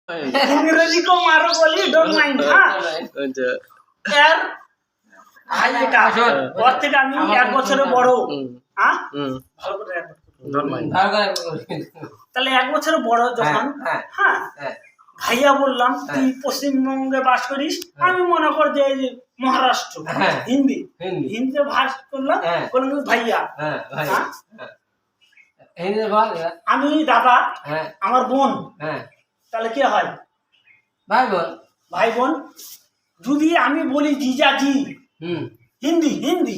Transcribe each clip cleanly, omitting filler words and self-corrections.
इंग्रजी को मारो बोली डोंट माइंड हाँ यार ভাই এটা ওর থেকে আমি এক বছরের বড় হ্যাঁ ভালো করে ডোন্ট মাইন্ড তাহলে এক বছরের বড় যখন হ্যাঁ ভাইয়া বললাম তুই পশ্চিমবঙ্গে বাস করিস আমি মনে কর যে মহারাষ্ট্র হিন্দি হিন্দিতে ভাষ করলাম বললাম ভাইয়া আমি দাদা আমার বোন তাহলে কি হয় ভাই বোন যদি আমি বলি জিজাজি হিন্দি হিন্দি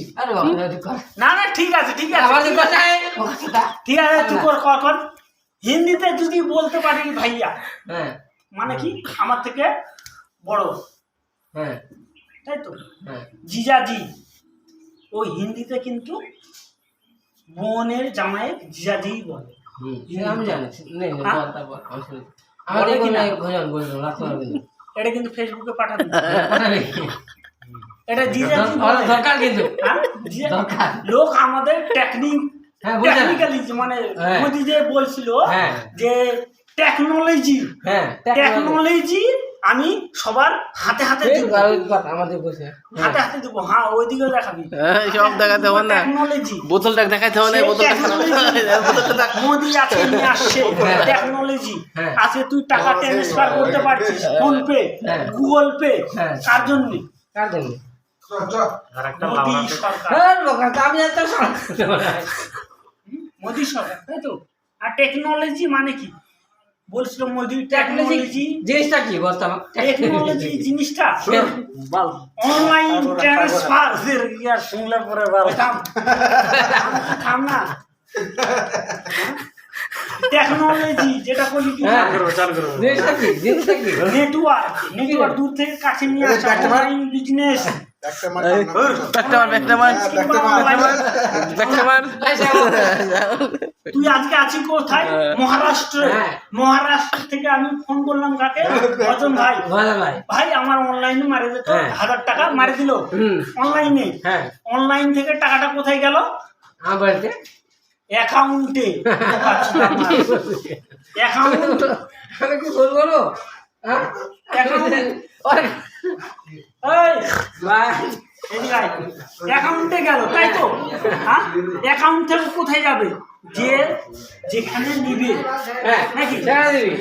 না না ঠিক আছে ঠিক আছে ঠিক আছে তুই কর হিন্দিতে যদি বলতে পারি ভাইয়া মানে কি আমার থেকে বড় তাই তো জিজাজি ওই হিন্দিতে কিন্তু বোনের জামাইয়ের জিজাজি বলে আমি জানি এটা কিন্তু ফেসবুকে পাঠাবি এটা জিজাজি দরকার কিন্তু লোক আমাদের টেকনিক্যালি মানে মোদি যে বলছিল যে টেকনোলজি আমি সবার হাতে হাতে দিব হাতে হাতে দিব হ্যাঁ ওইদিকে দেখাবি সব দেখাতে হবে না টেকনোলজি বোতলটা দেখাতে হবে না বোতলটা মোদি আছে নিয়ে আসছে টেকনোলজি আছে তুই টাকা ট্রান্সফার করতে পারছিস ফোন পে গুগল পে কার জন্য মোদি সরকার তাই তো আর টেকনোলজি মানে কি বলছিল মোদি টেকনোলজি জিনিসটা কি বলতো টেকনোলজি জিনিসটা অনলাইন ট্রান্সফার ইয়ার শুনলে পরে থাম না টেকনোলজি যেটা বলি কি নেটওয়ার্ক দূর থেকে কাছে নিয়ে আসা অনলাইন বিজনেস তুই আজকে আছিস কোথায় মহারাষ্ট্র থেকে আমি ফোন করলাম কাকে অজন ভাই ভাই আমার অনলাইনে মারে দিত 1000 টাকা মারে দিল অনলাইনে অনলাইন থেকে টাকাটা কোথায় গেল অ্যাকাউন্টে অ্যাকাউন্ট কি বলবো অ্যাকাউন্টে গেল তাই তো হ্যাঁ অ্যাকাউন্ট থেকে কোথায় যাবে যে যেখানে নিবে নাকি দিবি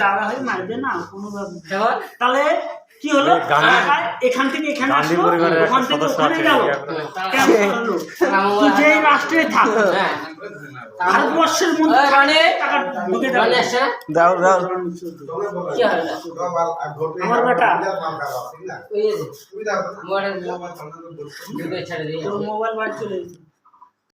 দাদা হয়ে মারবে না কোনো তাহলে কি হলো এখান থেকে এখানে আসলো ওখান থেকে ওখানে গেল তুই যে রাষ্ট্রে থাক ভারতবর্ষের মধ্যে টাকা ঢুকে যাবে আমার বেটা মোবাইল বাড়ি চলে